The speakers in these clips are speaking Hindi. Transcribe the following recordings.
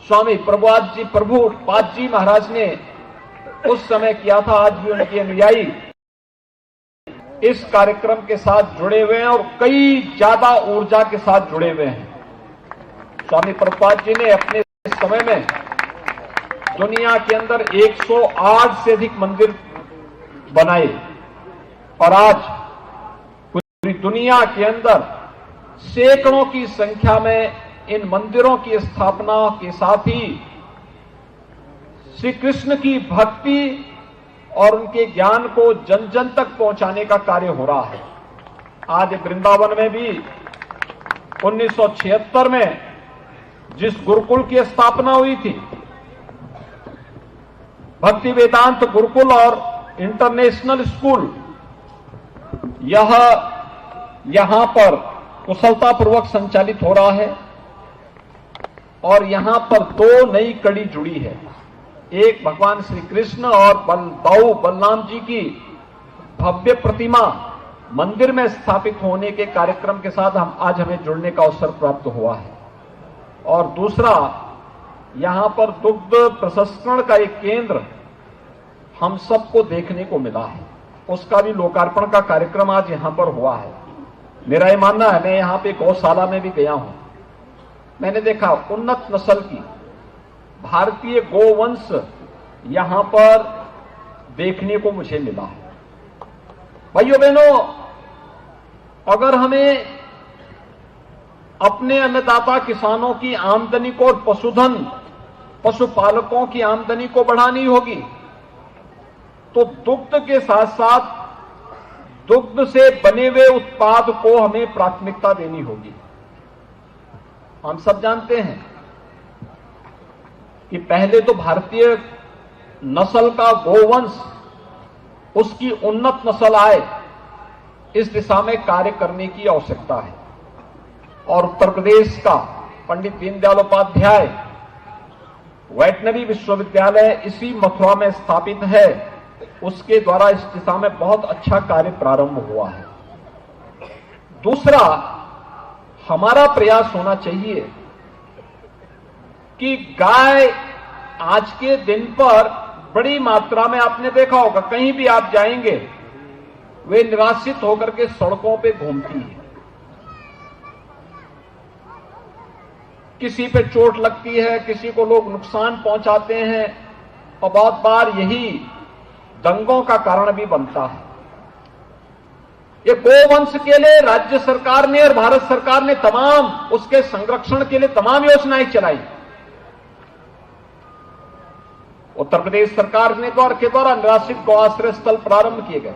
स्वामी प्रभुपाद जी महाराज ने उस समय किया था। आज भी उनके अनुयायी इस कार्यक्रम के साथ जुड़े हुए हैं और कई ज्यादा ऊर्जा के साथ जुड़े हुए हैं। स्वामी प्रभुपाद जी ने अपने समय में दुनिया के अंदर 108 से अधिक मंदिर बनाए और आज पूरी दुनिया के अंदर सैकड़ों की संख्या में इन मंदिरों की स्थापना के साथ ही श्री कृष्ण की भक्ति और उनके ज्ञान को जन जन तक पहुंचाने का कार्य हो रहा है। आज वृंदावन में भी 1976 में जिस गुरुकुल की स्थापना हुई थी, भक्ति वेदांत गुरुकुल और इंटरनेशनल स्कूल, यहां पर कुशलतापूर्वक संचालित हो रहा है और यहां पर 2 नई कड़ी जुड़ी है। एक भगवान श्री कृष्ण और बलराम जी की भव्य प्रतिमा मंदिर में स्थापित होने के कार्यक्रम के साथ आज हमें जुड़ने का अवसर प्राप्त हुआ है और दूसरा, यहां पर दुग्ध प्रसंस्करण का एक केंद्र हम सबको देखने को मिला है। उसका भी लोकार्पण का कार्यक्रम आज यहां पर हुआ है। मेरा यह मानना है, मैं यहां पे गौशाला में भी गया हूं, मैंने देखा उन्नत नस्ल की भारतीय गोवंश यहां पर देखने को मुझे मिला है। भाइयों बहनों, अगर हमें अपने अन्नदाता किसानों की आमदनी को और पशुधन पशुपालकों की आमदनी को बढ़ानी होगी तो दुग्ध के साथ साथ दुग्ध से बने हुए उत्पाद को हमें प्राथमिकता देनी होगी। हम सब जानते हैं कि पहले तो भारतीय नस्ल का गोवंश, उसकी उन्नत नस्ल आए, इस दिशा में कार्य करने की आवश्यकता है। और उत्तर प्रदेश का पंडित दीनदयाल उपाध्याय वेटनरी विश्वविद्यालय इसी मथुरा में स्थापित है, उसके द्वारा इस दिशा में बहुत अच्छा कार्य प्रारंभ हुआ है। दूसरा, हमारा प्रयास होना चाहिए कि गाय आज के दिन पर बड़ी मात्रा में, आपने देखा होगा कहीं भी आप जाएंगे, वे निराश्रित होकर के सड़कों पे घूमती है। किसी पे चोट लगती है, किसी को लोग नुकसान पहुंचाते हैं और बहुत बार यही दंगों का कारण भी बनता है। ये गोवंश के लिए राज्य सरकार ने और भारत सरकार ने तमाम उसके संरक्षण के लिए तमाम योजनाएं चलाई। उत्तर प्रदेश सरकार ने के द्वारा निराश्रित गौआश्रय स्थल प्रारंभ किए गए।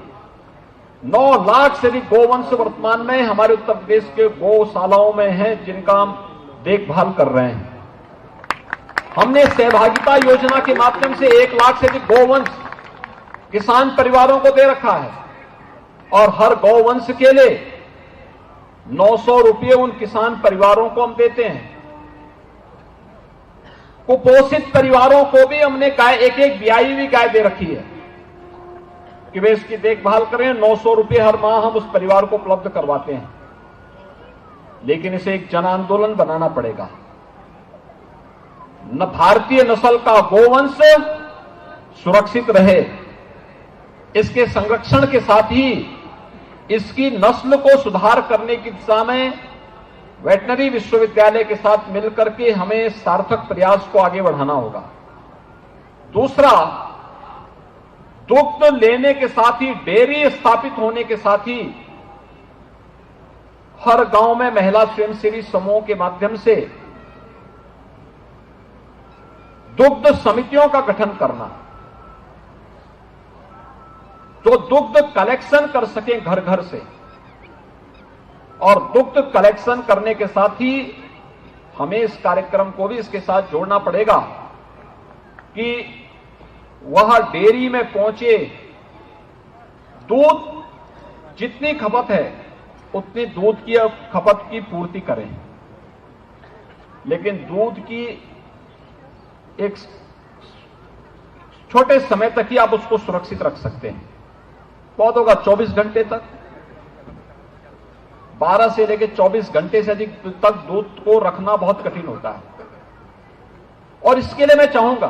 9 लाख से अधिक गोवंश वर्तमान में हमारे उत्तर प्रदेश के गौशालाओं में हैं, जिनका हम देखभाल कर रहे हैं। हमने सहभागिता योजना के माध्यम से 1 लाख से अधिक गोवंश किसान परिवारों को दे रखा है और हर गौवंश के लिए 900 रुपये उन किसान परिवारों को हम देते हैं। कुपोषित परिवारों को भी हमने गाय, एक ब्याई हुई गाय दे रखी है कि वे इसकी देखभाल करें। 900 रुपये हर माह हम उस परिवार को उपलब्ध करवाते हैं। लेकिन इसे एक जन आंदोलन बनाना पड़ेगा। न भारतीय नस्ल का गोवंश सुरक्षित रहे, इसके संरक्षण के साथ ही इसकी नस्ल को सुधार करने की दिशा में वेटनरी विश्वविद्यालय के साथ मिलकर के हमें सार्थक प्रयास को आगे बढ़ाना होगा। दूसरा, दुग्ध लेने के साथ ही, डेयरी स्थापित होने के साथ ही हर गांव में महिला स्वयंसेवी समूह के माध्यम से दुग्ध समितियों का गठन करना, जो दुग्ध कलेक्शन कर सकें घर घर से। और दुग्ध कलेक्शन करने के साथ ही हमें इस कार्यक्रम को भी इसके साथ जोड़ना पड़ेगा कि वह डेयरी में पहुंचे दूध जितनी खपत है उतनी दूध की खपत की पूर्ति करें। लेकिन दूध की एक छोटे समय तक ही आप उसको सुरक्षित रख सकते हैं। बहुत होगा 24 घंटे तक, 12 से लेकर 24 घंटे से अधिक तक दूध को रखना बहुत कठिन होता है। और इसके लिए मैं चाहूंगा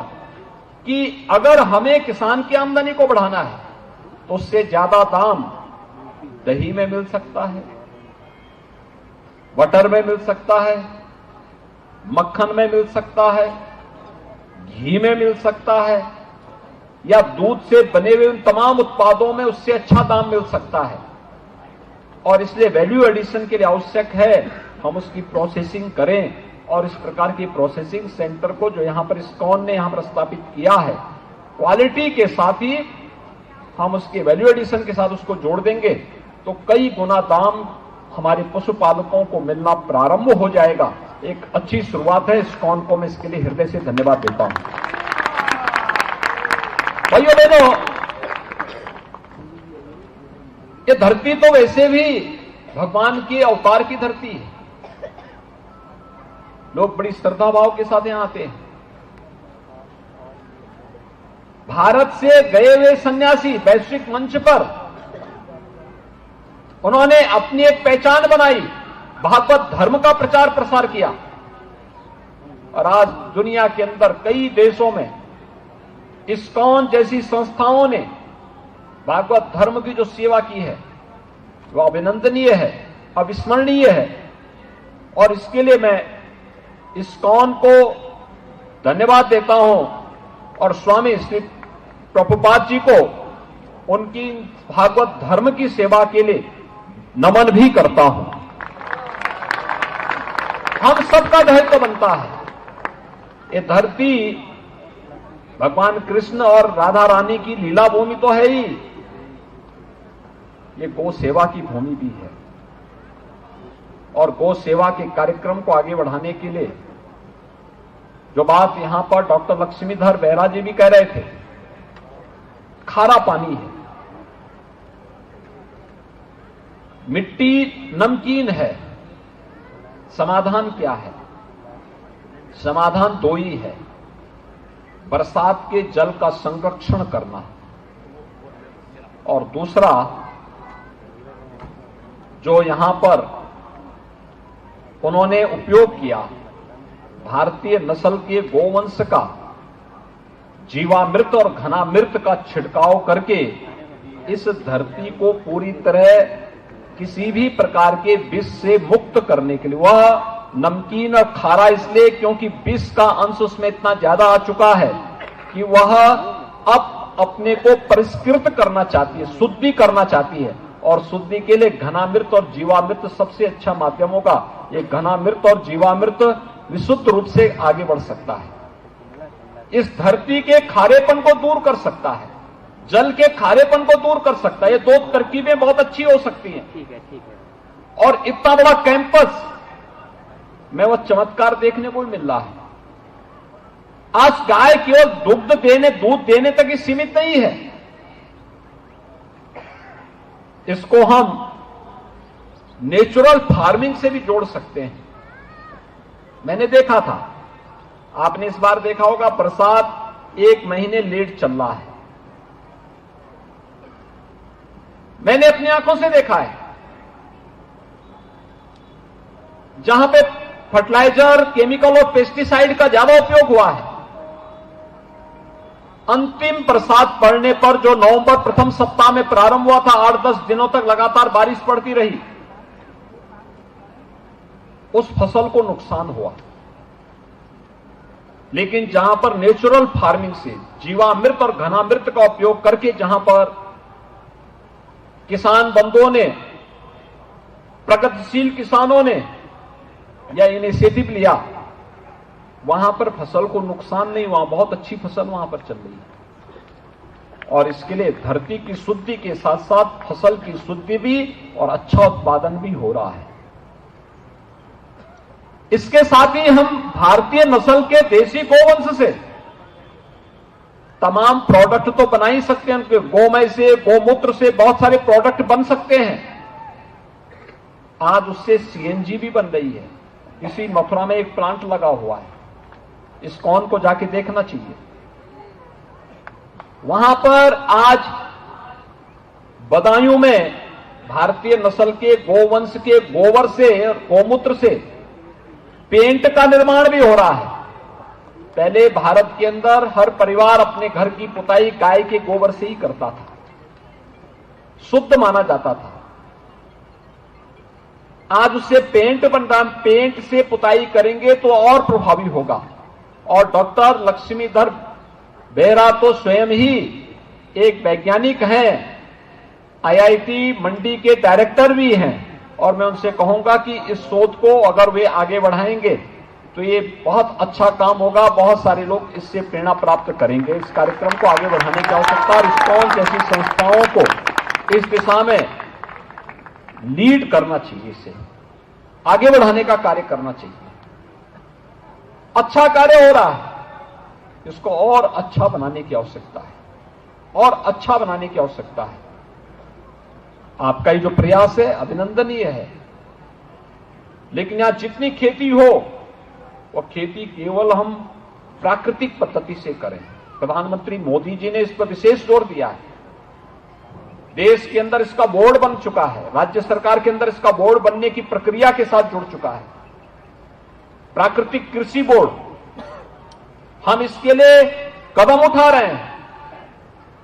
कि अगर हमें किसान की आमदनी को बढ़ाना है तो उससे ज्यादा दाम दही में मिल सकता है, बटर में मिल सकता है, मक्खन में मिल सकता है, घी में मिल सकता है, या दूध से बने हुए उन तमाम उत्पादों में उससे अच्छा दाम मिल सकता है। और इसलिए वैल्यू एडिशन के लिए आवश्यक है हम उसकी प्रोसेसिंग करें, और इस प्रकार की प्रोसेसिंग सेंटर को जो यहां पर इस्कॉन ने यहां पर स्थापित किया है, क्वालिटी के साथ ही हम उसके वैल्यू एडिशन के साथ उसको जोड़ देंगे तो कई गुना दाम हमारे पशुपालकों को मिलना प्रारंभ हो जाएगा। एक अच्छी शुरुआत है इस्कॉन को, मैं इसके लिए हृदय से धन्यवाद देता हूं। भाइयों बहनों, ये धरती तो वैसे भी भगवान के अवतार की धरती है। लोग बड़ी श्रद्धा भाव के साथ यहां आते हैं। भारत से गए हुए सन्यासी वैश्विक मंच पर उन्होंने अपनी एक पहचान बनाई, भागवत धर्म का प्रचार प्रसार किया, और आज दुनिया के अंदर कई देशों में इस्कॉन जैसी संस्थाओं ने भागवत धर्म की जो सेवा की है वो अभिनंदनीय है, अविस्मरणीय है। और इसके लिए मैं इस्कॉन को धन्यवाद देता हूं और स्वामी श्री प्रभुपाद जी को उनकी भागवत धर्म की सेवा के लिए नमन भी करता हूं। हम सबका दायित्व बनता है। ये धरती भगवान कृष्ण और राधा रानी की लीला भूमि तो है ही, ये गौ सेवा की भूमि भी है। और गौ सेवा के कार्यक्रम को आगे बढ़ाने के लिए जो बात यहां पर डॉक्टर लक्ष्मीधर बेहरा जी भी कह रहे थे, खारा पानी है, मिट्टी नमकीन है, समाधान क्या है? समाधान दो ही है, बरसात के जल का संरक्षण करना और दूसरा जो यहां पर उन्होंने उपयोग किया भारतीय नस्ल के गोवंश का जीवामृत और घनामृत का छिड़काव करके इस धरती को पूरी तरह किसी भी प्रकार के विष से मुक्त करने के लिए, वह नमकीन और खारा इसलिए क्योंकि विष का अंश उसमें इतना ज्यादा आ चुका है कि वह अब अपने को परिष्कृत करना चाहती है, शुद्धि करना चाहती है। और शुद्धि के लिए घनामृत और जीवामृत सबसे अच्छा माध्यम होगा। ये घनामृत और जीवामृत विशुद्ध रूप से आगे बढ़ सकता है, इस धरती के खारेपन को दूर कर सकता है, जल के खारेपन को दूर कर सकता है। ये दो तरकीबें बहुत अच्छी हो सकती हैं। ठीक है। और इतना बड़ा कैंपस में वो चमत्कार देखने को मिल रहा है। आज गाय केवल दूध देने तक ही सीमित नहीं है, इसको हम नेचुरल फार्मिंग से भी जोड़ सकते हैं। मैंने देखा था, आपने इस बार देखा होगा, बरसात 1 महीने लेट चल रहा है। मैंने अपनी आंखों से देखा है, जहां पे फर्टिलाइजर, केमिकल और पेस्टिसाइड का ज्यादा उपयोग हुआ है, अंतिम बरसात पड़ने पर जो नवंबर प्रथम सप्ताह में प्रारंभ हुआ था, 8-10 दिनों तक लगातार बारिश पड़ती रही, उस फसल को नुकसान हुआ। लेकिन जहां पर नेचुरल फार्मिंग से जीवामृत और घनामृत का उपयोग करके जहां पर किसान बंधुओं ने, प्रगतिशील किसानों ने यह इनिशिएटिव लिया, वहां पर फसल को नुकसान नहीं हुआ, बहुत अच्छी फसल वहां पर चल रही है। और इसके लिए धरती की शुद्धि के साथ साथ फसल की शुद्धि भी और अच्छा उत्पादन भी हो रहा है। इसके साथ ही हम भारतीय नस्ल के देसी गोवंश से तमाम प्रोडक्ट तो बना ही सकते हैं, उनके गोमय से, गोमूत्र से बहुत सारे प्रोडक्ट बन सकते हैं। आज उससे सीएनजी भी बन रही है। इसी मथुरा में एक प्लांट लगा हुआ है, इस्कॉन को जाके देखना चाहिए। वहां पर आज बदायूं में भारतीय नस्ल के गोवंश के गोबर से और गोमूत्र से पेंट का निर्माण भी हो रहा है। पहले भारत के अंदर हर परिवार अपने घर की पुताई गाय के गोबर से ही करता था, शुद्ध माना जाता था। आज उससे पेंट बन रहा, पेंट से पुताई करेंगे तो और प्रभावी होगा। और डॉक्टर लक्ष्मीधर बेहरा तो स्वयं ही एक वैज्ञानिक हैं, आईआईटी मंडी के डायरेक्टर भी हैं, और मैं उनसे कहूंगा कि इस शोध को अगर वे आगे बढ़ाएंगे तो ये बहुत अच्छा काम होगा, बहुत सारे लोग इससे प्रेरणा प्राप्त करेंगे। इस कार्यक्रम को आगे बढ़ाने की आवश्यकता और स्कॉल जैसी संस्थाओं को इस दिशा में लीड करना चाहिए, इसे आगे बढ़ाने का कार्य करना चाहिए। अच्छा कार्य हो रहा है, इसको और अच्छा बनाने की आवश्यकता है, और अच्छा बनाने की आवश्यकता है। आपका ये जो प्रयास है अभिनंदनीय है, लेकिन यहां जितनी खेती हो वो खेती केवल हम प्राकृतिक पद्धति से करें। प्रधानमंत्री मोदी जी ने इस पर विशेष जोर दिया है। देश के अंदर इसका बोर्ड बन चुका है, राज्य सरकार के अंदर इसका बोर्ड बनने की प्रक्रिया के साथ जुड़ चुका है, प्राकृतिक कृषि बोर्ड। हम इसके लिए कदम उठा रहे हैं,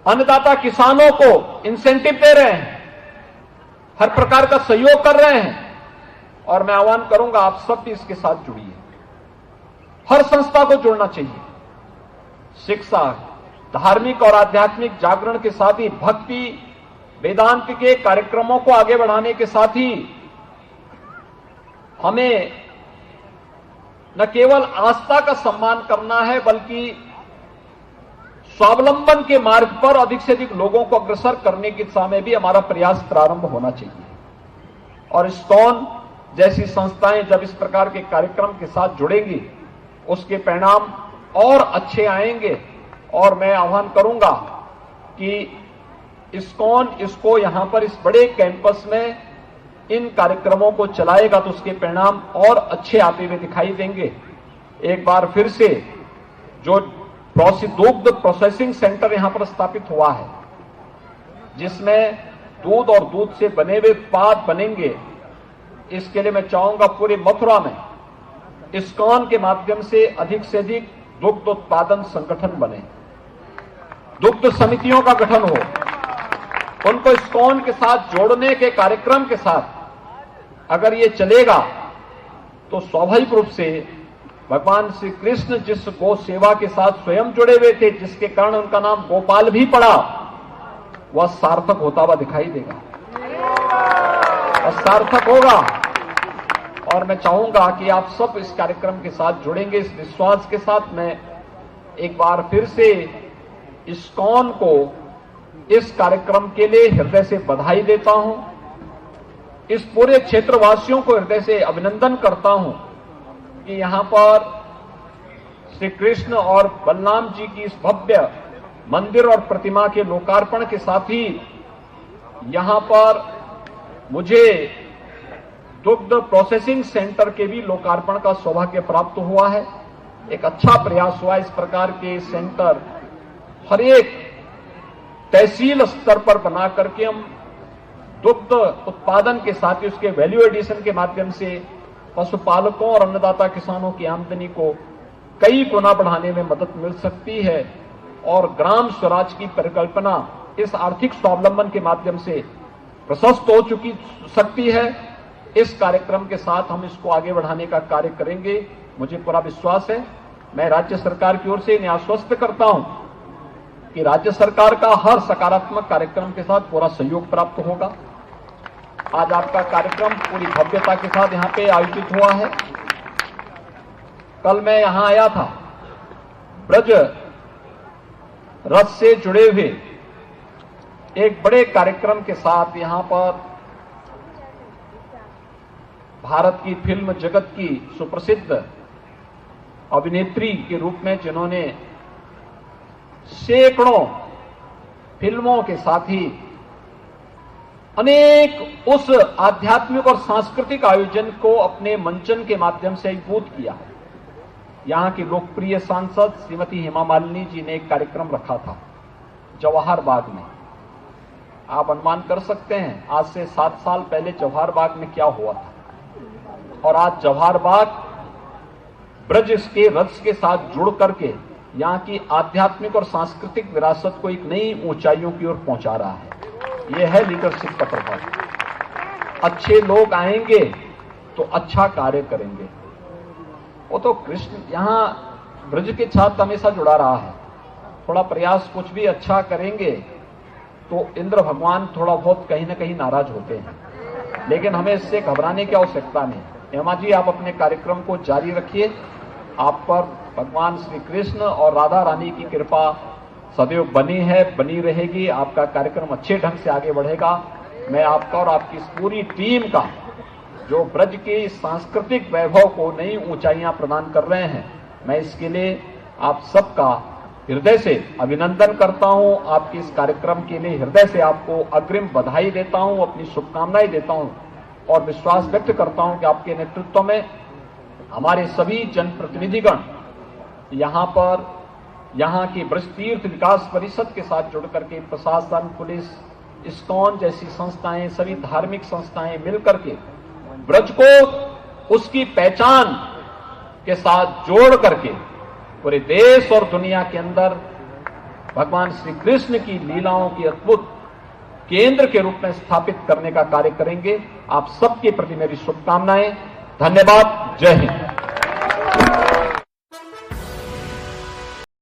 अन्नदाता किसानों को इंसेंटिव दे रहे हैं, हर प्रकार का सहयोग कर रहे हैं, और मैं आह्वान करूंगा आप सब भी इसके साथ जुड़िए। हर संस्था को जुड़ना चाहिए। शिक्षा, धार्मिक और आध्यात्मिक जागरण के साथ ही भक्ति, वेदांत के कार्यक्रमों को आगे बढ़ाने के साथ ही हमें न केवल आस्था का सम्मान करना है, बल्कि स्वावलंबन के मार्ग पर अधिक से अधिक लोगों को अग्रसर करने की दिशा में भी हमारा प्रयास प्रारंभ होना चाहिए। और इस्कॉन जैसी संस्थाएं जब इस प्रकार के कार्यक्रम के साथ जुड़ेंगी, उसके परिणाम और अच्छे आएंगे। और मैं आह्वान करूंगा कि इस्कॉन इसको यहां पर इस बड़े कैंपस में इन कार्यक्रमों को चलाएगा तो उसके परिणाम और अच्छे आते हुए दिखाई देंगे। एक बार फिर से जो दुग्ध प्रोसेसिंग सेंटर यहां पर स्थापित हुआ है, जिसमें दूध और दूध से बने हुए उत्पाद बनेंगे, इसके लिए मैं चाहूंगा पूरे मथुरा में इस्कॉन के माध्यम से अधिक दुग्ध उत्पादन संगठन बने, दुग्ध समितियों का गठन हो, उनको इस्कॉन के साथ जोड़ने के कार्यक्रम के साथ अगर ये चलेगा तो स्वाभाविक रूप से भगवान श्री कृष्ण जिस गौ सेवा के साथ स्वयं जुड़े हुए थे, जिसके कारण उनका नाम गोपाल भी पड़ा, वह सार्थक होता हुआ दिखाई देगा, वह सार्थक होगा। और मैं चाहूंगा कि आप सब इस कार्यक्रम के साथ जुड़ेंगे। इस विश्वास के साथ मैं एक बार फिर से इस्कॉन को इस कार्यक्रम के लिए हृदय से बधाई देता हूं, इस पूरे क्षेत्रवासियों को हृदय से अभिनंदन करता हूं कि यहां पर श्री कृष्ण और बलराम जी की इस भव्य मंदिर और प्रतिमा के लोकार्पण के साथ ही यहां पर मुझे दुग्ध प्रोसेसिंग सेंटर के भी लोकार्पण का सौभाग्य प्राप्त हुआ है। एक अच्छा प्रयास हुआ। इस प्रकार के सेंटर हर एक तहसील स्तर पर बना करके हम दुग्ध उत्पादन के साथ ही उसके वैल्यू एडिशन के माध्यम से पशुपालकों और अन्नदाता किसानों की आमदनी को कई गुना बढ़ाने में मदद मिल सकती है। और ग्राम स्वराज की परिकल्पना इस आर्थिक स्वावलंबन के माध्यम से प्रशस्त हो चुकी सकती है। इस कार्यक्रम के साथ हम इसको आगे बढ़ाने का कार्य करेंगे, मुझे पूरा विश्वास है। मैं राज्य सरकार की ओर से इन्हें आश्वस्त करता हूं कि राज्य सरकार का हर सकारात्मक कार्यक्रम के साथ पूरा सहयोग प्राप्त होगा। आज आपका कार्यक्रम पूरी भव्यता के साथ यहां पे आयोजित हुआ है। कल मैं यहां आया था, ब्रज रथ से जुड़े हुए एक बड़े कार्यक्रम के साथ यहां पर भारत की फिल्म जगत की सुप्रसिद्ध अभिनेत्री के रूप में जिन्होंने सैकड़ों फिल्मों के साथ ही अनेक उस आध्यात्मिक और सांस्कृतिक आयोजन को अपने मंचन के माध्यम से अभिभूत किया है। यहां की लोकप्रिय सांसद श्रीमती हेमा मालिनी जी ने एक कार्यक्रम रखा था जवाहर बाग में। आप अनुमान कर सकते हैं आज से 7 साल पहले जवाहर बाग में क्या हुआ था, और आज जवाहर बाग ब्रज के रस के साथ जुड़ करके यहाँ की आध्यात्मिक और सांस्कृतिक विरासत को एक नई ऊंचाइयों की ओर पहुंचा रहा है। यह है लीडरशिप का प्रभाव। अच्छे लोग आएंगे तो अच्छा कार्य करेंगे। वो तो कृष्ण यहाँ ब्रज के साथ हमेशा जुड़ा रहा है। थोड़ा प्रयास कुछ भी अच्छा करेंगे तो इंद्र भगवान थोड़ा बहुत कहीं ना कहीं नाराज होते हैं, लेकिन हमें इससे घबराने की आवश्यकता नहीं। हेमा जी, आप अपने कार्यक्रम को जारी रखिए। आप पर भगवान श्री कृष्ण और राधा रानी की कृपा सदैव बनी है, बनी रहेगी। आपका कार्यक्रम अच्छे ढंग से आगे बढ़ेगा। मैं आपका और आपकी इस पूरी टीम का, जो ब्रज के सांस्कृतिक वैभव को नई ऊंचाइयां प्रदान कर रहे हैं, मैं इसके लिए आप सबका हृदय से अभिनंदन करता हूं। आपके इस कार्यक्रम के लिए हृदय से आपको अग्रिम बधाई देता हूं, अपनी शुभकामनाएं देता हूं और विश्वास व्यक्त करता हूं कि आपके नेतृत्व में हमारे सभी जनप्रतिनिधिगण यहाँ की ब्रज तीर्थ विकास परिषद के साथ जुड़ करके प्रशासन, पुलिस, इस्कॉन जैसी संस्थाएं, सभी धार्मिक संस्थाएं मिलकर के ब्रज को उसकी पहचान के साथ जोड़ करके पूरे देश और दुनिया के अंदर भगवान श्री कृष्ण की लीलाओं की अद्भुत केंद्र के रूप में स्थापित करने का कार्य करेंगे। आप सबके प्रति मेरी शुभकामनाएं। धन्यवाद। जय हिंद।